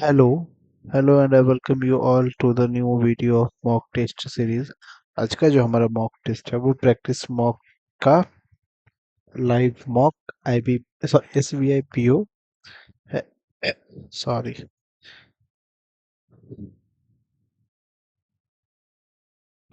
Hello hello and I welcome you all to the new video of mock test series. आज का जो हमारा mock test है वो प्रैक्टिस मॉक का live mock I B S V I P O है। Sorry.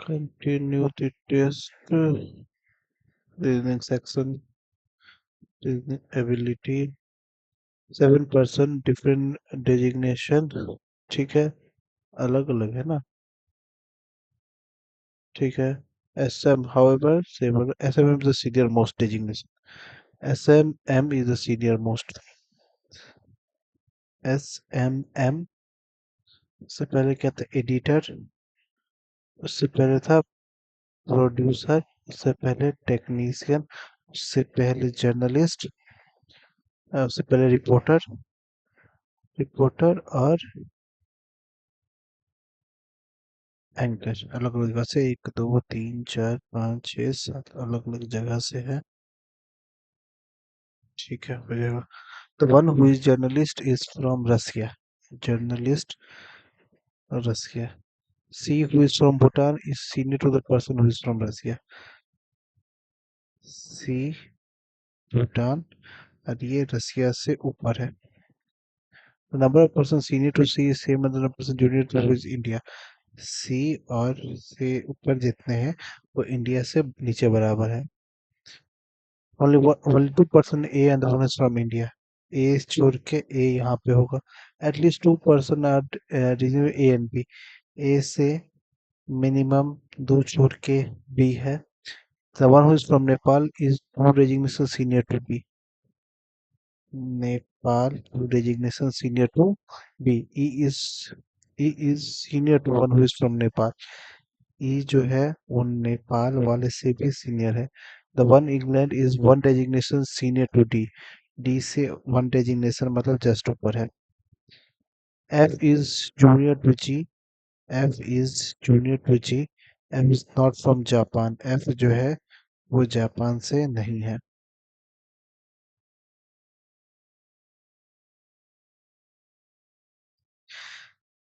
Continue the test. Reasoning section. Reasoning ability 7% different designation. ठीक है, अलग अलग है ना। ठीक है। S M however same S M is the senior most designation. SMM is the senior most. SMM उससे पहले क्या था? एडिटर। उससे पहले था प्रोड्यूसर। उससे पहले टेक्नीशियन। उससे पहले जर्नलिस्ट। उससे पहले रिपोर्टर। रिपोर्टर और एंकर। अलग अलग जगह से, 1 2 3 4 5 6 7 अलग अलग जगह से है। ठीक है, हो जाएगा। The one who is journalist is from Russia. Journalist Russia. C who is from Bhutan is senior to the person who is from Russia. C Bhutan और ये रसिया से ऊपर है। Number of person senior to C same number of person junior to India. C और से ऊपर जितने हैं वो इंडिया से नीचे बराबर है। Only 2% A and one is from India. A छोड़ के ए यहाँ पे होगा। At least 2% are A and B. A से मिनिमम दो छोड़ के बी है। The one who is from Nepal is to designation senior to B. Nepal designation senior to B. E is senior to one who is from Nepal. E जो है वो नेपाल वाले से भी सीनियर है। The one England is one designation senior to D. D से one designation मतलब just ऊपर है। F is junior to G. F is junior to G. F is not from Japan. F जो है वो जापान से नहीं है।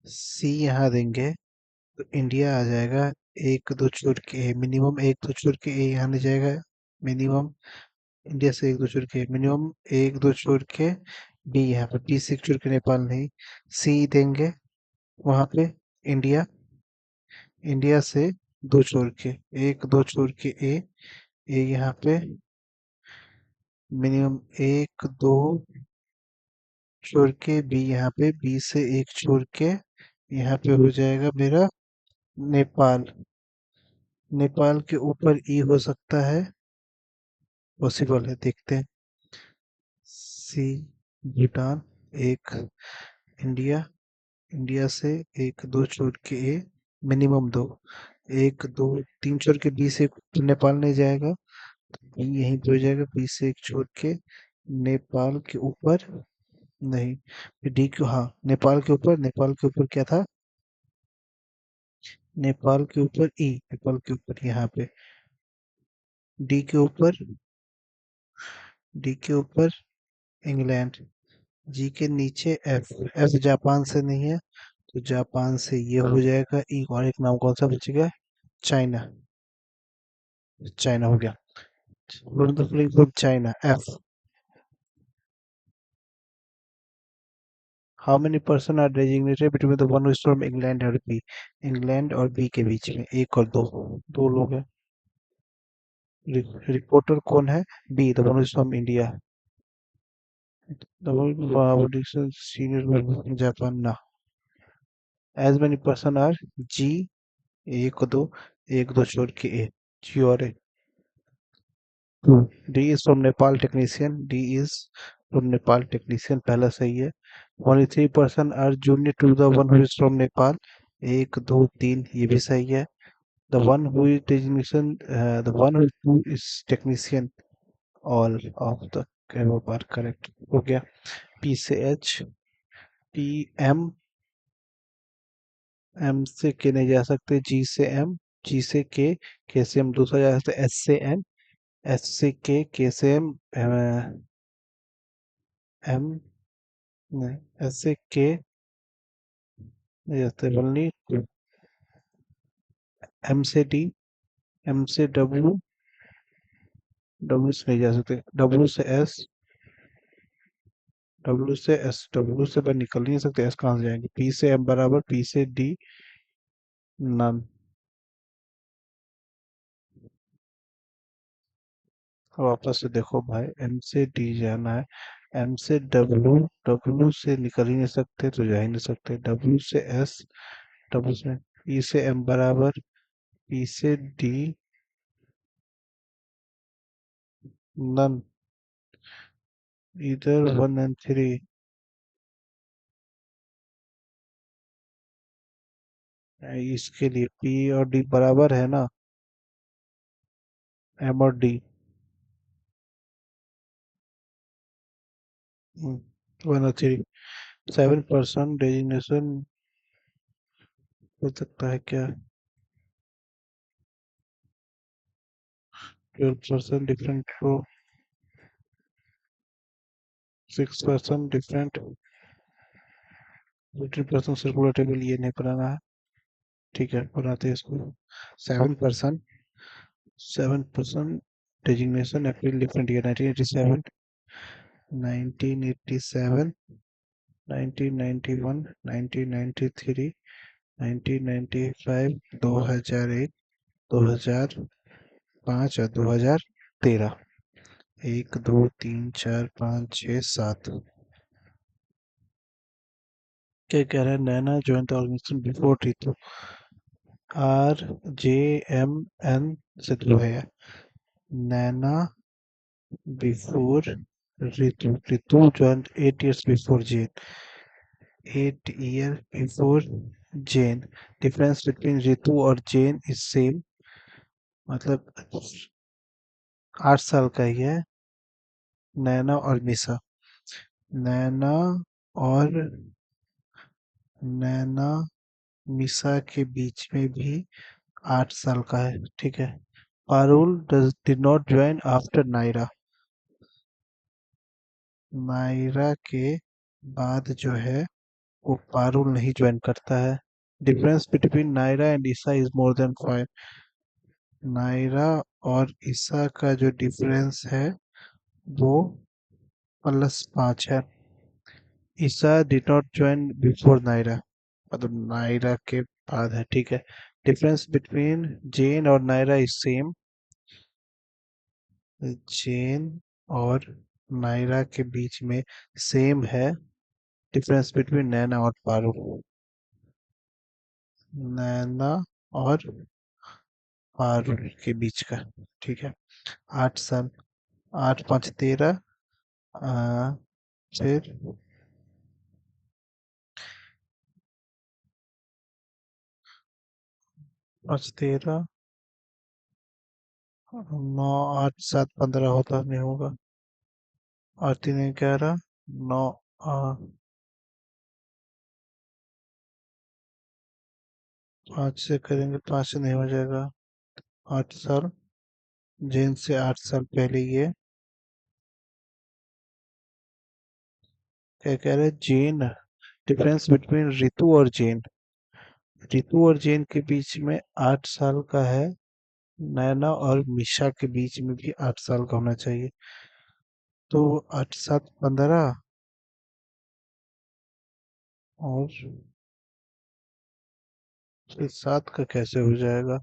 C यहाँ देंगे तो इंडिया आ जाएगा। एक दो छोड़ के मिनिमम, एक दो छोड़ के ए यहाँ नहीं जाएगा। मिनिमम इंडिया से एक दो छोड़ के मिनिमम, एक दो छोड़ के बी यहाँ पे, बी से छोड़ के नेपाल नहीं। सी देंगे वहां पे इंडिया। इंडिया से दो छोड़ के, एक दो छोड़ के ए यहाँ पे मिनिमम, एक दो छोड़ के बी यहाँ पे, बी से एक छोड़ के यहाँ पे हो जाएगा मेरा नेपाल। नेपाल के ऊपर ई हो सकता है, पॉसिबल है, देखते हैं। सी भूटान, एक इंडिया। इंडिया से एक दो छोड़ के ए, मिनिमम दो, एक दो तीन छोड़ के बी से तो नेपाल नहीं जाएगा, बी यहीं पे हो जाएगा। बी से एक छोड़ के नेपाल के ऊपर नहीं, फिर डी क्यों, हाँ नेपाल के ऊपर, नेपाल के ऊपर क्या था? नेपाल के ऊपर ई, नेपाल के ऊपर यहाँ पे डी के ऊपर, डी के ऊपर इंग्लैंड। जी के नीचे एफ। एफ जापान से नहीं है तो जापान से ये हो जाएगा ई, और एक नाम कौन सा बचेगा? चाइना। चाइना हो गया। From China F. How many person are designated between the one from England और बी। इंग्लैंड और बी के बीच में एक और दो, दो लोग हैं। रिपोर्टर कौन है? B, the one from India. The senior Japan ना। As many person are G, एक दो छोड़ के ए, जी और A. D is from Nepal technician. D is from Nepal technician, पहला सही है। 3% are junior to the one who is from Nepal. एक दो तीन ये भी सही है। The one who is technician, the one who is technician, all of the above are correct हो गया। पी से एच, पी एम, एम से के नहीं जा सकते। जी से एम, जी से के से एम दूसरा जा सकते। एस से एन, एस से के से एम, एम नहीं, एस से के जैसे ओनली एम से डी, एम से डब्ल्यू, डब्ल्यू से नहीं जा सकते, डब्ल्यू से एस, डब्ल्यू से एस, डब्ल्यू से बाहर निकल नहीं सकते, एस कहाँ से जाएंगे, पी से एम बराबर पी से डी, नन। वापस से देखो भाई, एम से डी जाना है, एम से डब्ल्यू, डब्ल्यू से निकल ही नहीं सकते तो जा ही नहीं सकते, डब्ल्यू से एस, डब्ल्यू से पी से एम बराबर पी से डी, नन, इधर 1 and 3। इसके लिए पी और डी बराबर है ना, एम और डी, 1 और 3। 7% डेजिग्नेशन हो सकता है क्या, 12% डिफरेंट रो, 6% डिफरेंट, 15% सर्कुलर टेबल, ये नहीं बनाना है। ठीक है, बनाते हैं इसको। 7%, 7% डेजिग्नेशन अप्रैल डिफरेंट ईयर, 1987, 1987, 1991, 1993, 1995, 2001, 2005 और 2013। 1 2 3 4 5 6 7। क्या कह रहा है, Naina join the organization before Ritu, RJMN से शुरू है। Naina before Ritu, Ritu join 8 years before Jane, 8 year before Jane, difference between Ritu और जेन इज सेम, मतलब 8 साल का ही है। नैना और मिसा, नैना और नैना मिसा के बीच में भी 8 साल का है, ठीक है। Parul did not join after Naira, Naira के बाद जो है वो पारुल नहीं ज्वाइन करता है। Difference between Naira and Isa is more than 5, Naira और ईसा का जो डिफरेंस है वो +5 है। Isa did not join before Naira, मतलब नायरा के बाद है, ठीक है। डिफरेंस बिटवीन जेन और नायरा इज सेम, जेन और नायरा के बीच में सेम है। डिफरेंस बिटवीन नैना और पारुल, नैना और पारुल के बीच का, ठीक है। 8 साल, 8 5 13, फिर 5 13, 9 8 7 15 होता नहीं होगा, 8 3 11, 9, 5 से करेंगे, 5 से नहीं हो जाएगा। 8 साल, जैन से 8 साल पहले ये, क्या कह रहे हैं, जैन, डिफरेंस बिटवीन रितु और जैन, रितु और जैन के बीच में 8 साल का है। नैना और मिशा के बीच में भी 8 साल का होना चाहिए, तो 8 7 15, और फिर 7 का कैसे हो जाएगा,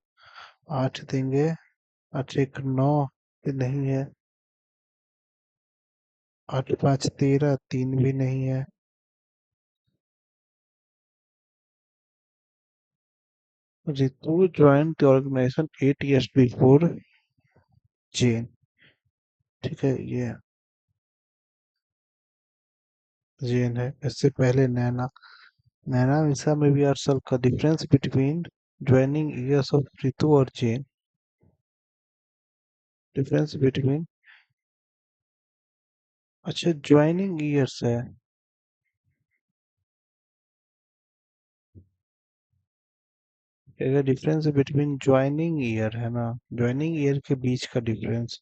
8 देंगे, 8 1 9, ये नहीं है, 8 5 13, 3 भी नहीं है। Ritu join the organisation 8 years before Jain, ठीक है, ये जैन है, इससे पहले नैना, नैना मिसा में भी 8 साल का difference between joining years of Ritu और जैन, डिफरेंस बिटवीन, अच्छा ज्वाइनिंग ईयर्स है, अगर डिफरेंस बिटवीन ज्वाइनिंग ईयर है ना, ज्वाइनिंग ईयर के बीच का डिफरेंस,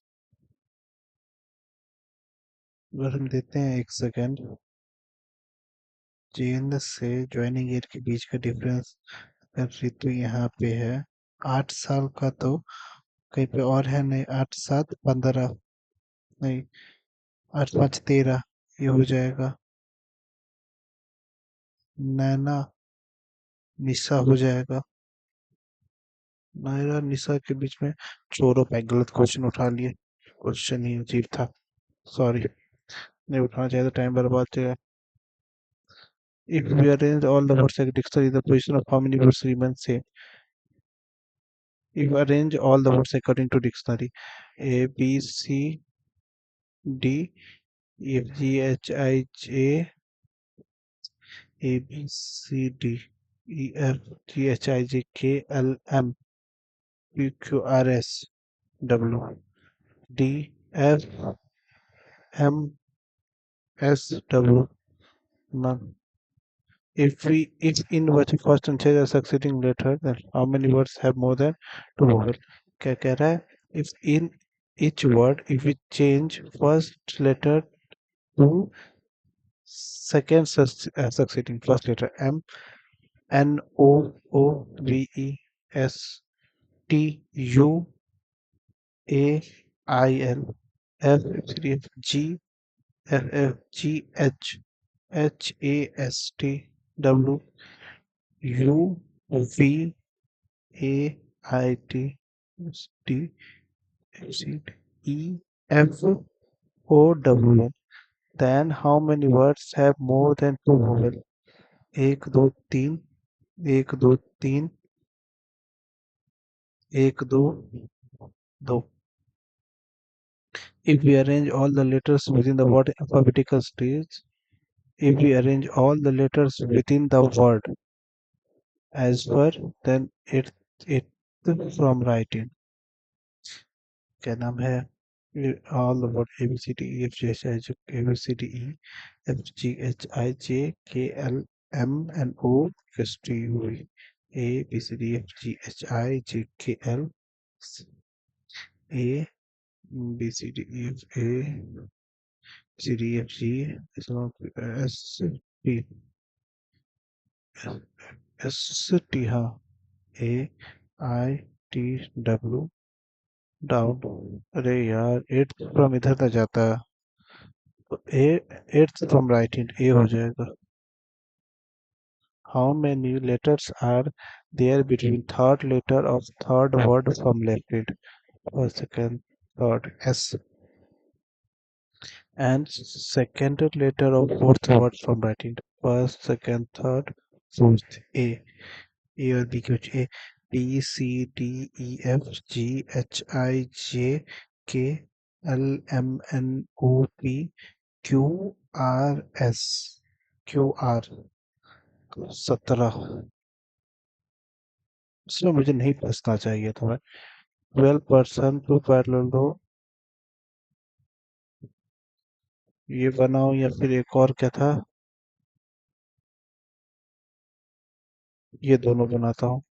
अगर हम देते हैं 1 सेकेंड, चेन से ज्वाइनिंग ईयर के बीच का डिफरेंस अगर ऋतु यहाँ पे है 8 साल का, तो कहीं पे और है नहीं, 8 7 15, नहीं 8 5 13, ये हो जाएगा। नैना निशा हो जाएगा। नायरा निशा के बीच में चोरों पे गलत क्वेश्चन उठा लिए, क्वेश्चन ही अजीब था, सॉरी, नहीं उठाना चाहिए था, टाइम बर्बाद किया। If we arrange all the words like dictionary, the position of how many words remains same. If we arrange all the words according to dictionary, A, B, C, D, F, G, H, I, J, A, B, C, D, E, F, G, H, I, J, K, L, M, P, Q, R, S, W, D, F, M, S, W, none. If in which first and third are succeeding letter, then how many words have more than two vowel? क्या कह रहा है? If in each word, if we change first letter to second succeeding first letter, M, N, O, O, V, E, S, T, U, A, I, L, F, F, G, F, F, G, H, H, A, S, T, W, U, V, A, I, T, S, T, C, E, F, O, W. Then how many words have more than two vowel? एक दो तीन, एक दो तीन, एक दो दो. If we arrange all the letters within the word alphabetical stage, if we arrange all the letters within the word as per, then it from writing. क्या नाम है? All the word A B C D E F G H I J A B C D E F G H I J K L M N O S T U V A B C D F G H I J K L A B C D E F A C D F G S T S T, हाँ, A I T W down. अरे यार, eighth from इधर तक जाता है, तो A, eighth from right hand A हो जाएगा. How many letters are there between third letter of third word from left hand? First second third S, and second letter of fourth word from right hand, first second third fourth. A और B के बीच A, B C D E F G H I J K L M N O P Q R S. Q R 17. इसमें मुझे नहीं फंसना चाहिए था. 12% to parallel रो, ये बनाओ या फिर एक और क्या था, ये दोनों बनाता हूँ.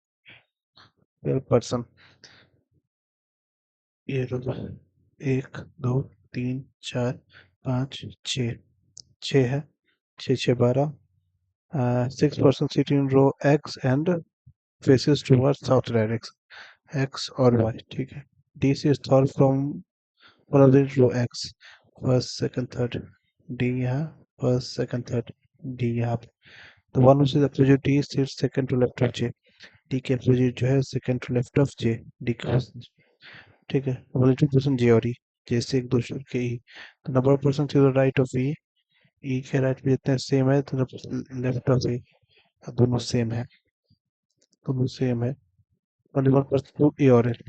12%, ये रो, 1 2 3 4 5 6, 6 है, 6 6 12. 6% sit in row X and faces towards south direction, X और Y, ठीक है. DC is thought from one of the row X, first second third, D यहाँ, first second third, D यहाँ पे. The one which is opposite D sits second to left of J. D के opposite जो है second to left of J, D का, ठीक है. Opposite person J और E, J से एक दूसरे के E. The number of persons to the right of E, E के राइट में जितने सेम है, तो लेफ्ट ऑफ E दोनों सेम है, दोनों सेम है. only one person to A और L.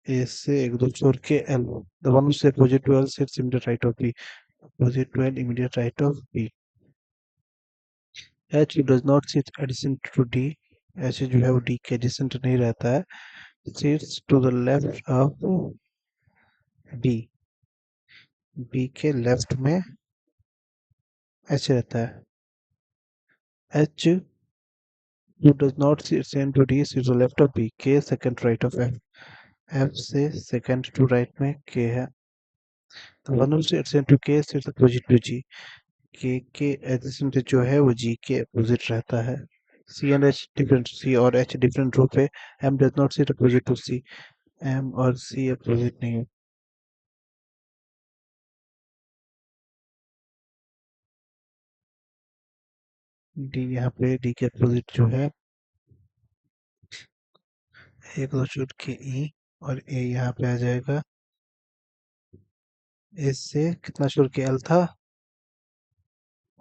A से एक दो छोड़ के L. The one who is opposite to L sits immediate right of B. Opposite to L, immediate right of B. H does not sit adjacent to D. H जो है वो D के adjacent नहीं रहता है. Sits to the left of B. B के left में H रहता है. H who does not sit same to D sits to the left of B. K second right of F. F से second to right में K है. The one who sits adjacent to K sits opposite to G. के adjacent जो है वो G के opposite रहता है। C and H different, C और एच डिफरेंट रो पे, M does not sit opposite to C, M और सी अपोजिट नहीं है। डी, यहाँ पे डी के अपोजिट जो है, एक दो छूट के ई, और ए यहाँ पे आ जाएगा। इससे कितना छोड़ के एल था,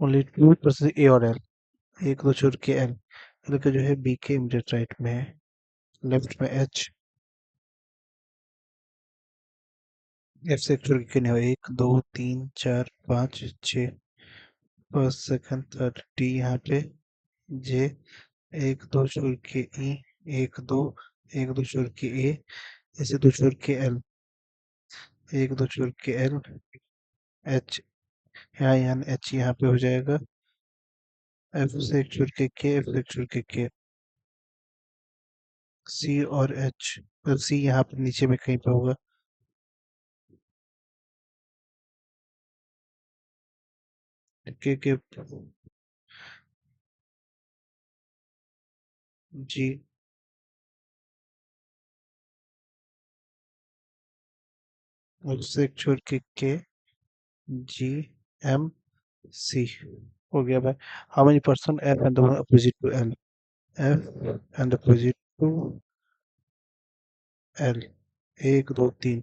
ओनली 2% ए और एल, एक दो छोड़ के एल, एल का जो है बी के इमीडिएट राइट में है, लेफ्ट में एच, एफ से एक छोड़ के नहीं हो, एक दो तीन चार पाँच छः, फर्स्ट सेकंड थर्ड डी यहाँ पे, जे, एक दो छोड़ के ई, एक दो, एक दो छोड़ के ए, ऐसे दो छोड़ के एल, एक दो छोड़ के एल, एच, यहाँ एच यहाँ पे हो जाएगा, एफ से एक छोड़ के, एफ से एक छोड़ के, सी और एच, सी यहाँ पे नीचे में कहीं पे होगा, के जी, उससे एक छोड़ के, जी, एम, सी, हो गया भाई। How many person F and opposite to L, F and opposite to L, एक दो तीन,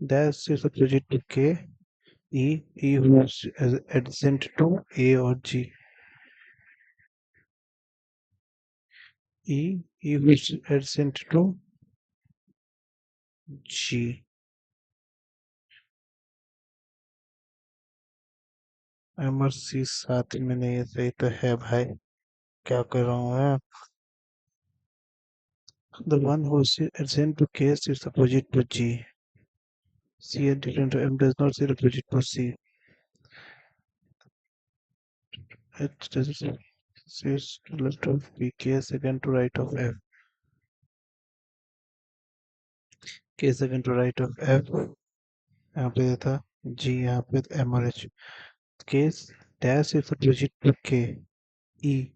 दैट इज अपोजिट टू के, ई, ई who is adjacent to A और G, E, E who is adjacent to G, M और C साथ में नहीं है, सही तो है भाई, क्या कर रहा हूँ मैं। The one who is adjacent to K is opposite to G. C is different to M does not sit opposite to C. H does sits to left of B, K second to right of F. K second to right of F, यहाँ पे था G, यहाँ पे M और H. K dash is opposite to K. E,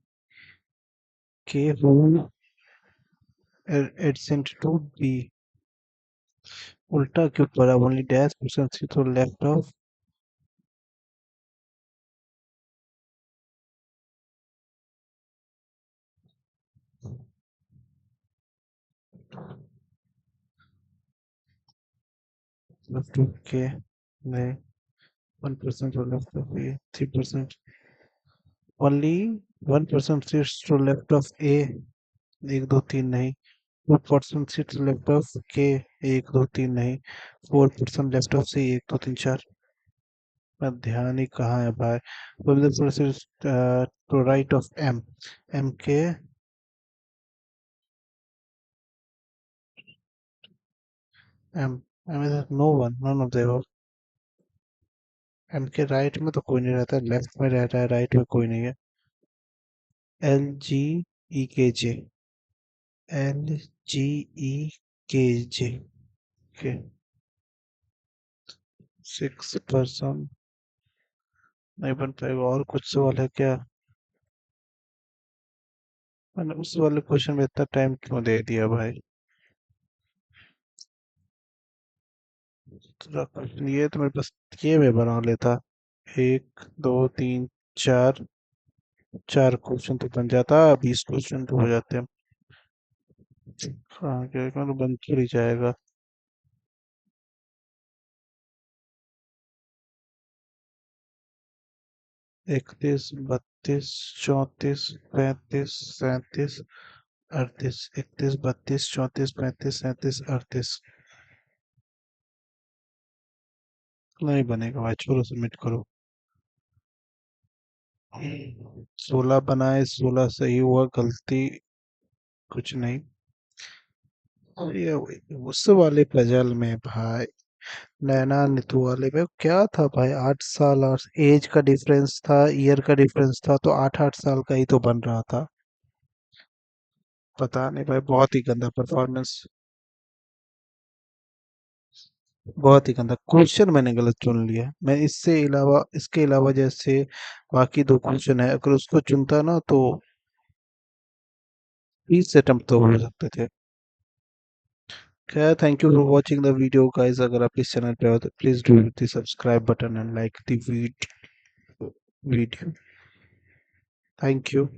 K who adjacent to B. उल्टा क्यों पड़ा, only dash person sits to left of, left of K, नहीं, 1% to left of A, 3%, only 1% sits to left of A, एक दो तीन नहीं, 2% sits left of K, एक दो तीन नहीं, 4% left of C, एक दो तीन चार, मैं ध्यान ही कहाँ है भाई, 12% sits to right of M, M के, M is no one, none of the above, M के राइट में तो कोई नहीं रहता है, लेफ्ट में रहता है, राइट में कोई नहीं है, L G E K J, L G E K J, के 6% नहीं बन पाएगा, और कुछ सवाल है क्या, मैंने उस वाले क्वेश्चन में इतना टाइम क्यों दे दिया भाई, ये तो मेरे पास ये मैं बना लेता, एक दो तीन चार, चार क्वेश्चन तो बन जाता, 20 क्वेश्चन तो हो जाते हैं, हाँ क्या तो बन तो ही जाएगा। 31, 32, 34, 35, 37, 38, 31, 32, 34, 35, 37, 38, नहीं बनेगा भाई, छोड़ो सबमिट करो। 16 बनाए, 16 सही हुआ, गलती कुछ नहीं, ये उस वाले पजल में भाई, नैना नीतू वाले में क्या था भाई, 8 साल और एज का डिफरेंस था, ईयर का डिफरेंस था, तो 8 8 साल का ही तो बन रहा था। पता नहीं भाई, बहुत ही गंदा परफॉर्मेंस। बहुत ही गंदा क्वेश्चन मैंने गलत चुन लिया। मैं इसके अलावा जैसे बाकी दो क्वेश्चन है, अगर उसको चुनता ना तो 20 अटेम्प्ट तो हो सकते थे। खैर, thank you for watching the video guys. अगर आप इस चैनल पे हो तो please do hit the subscribe button and like the video. Thank you.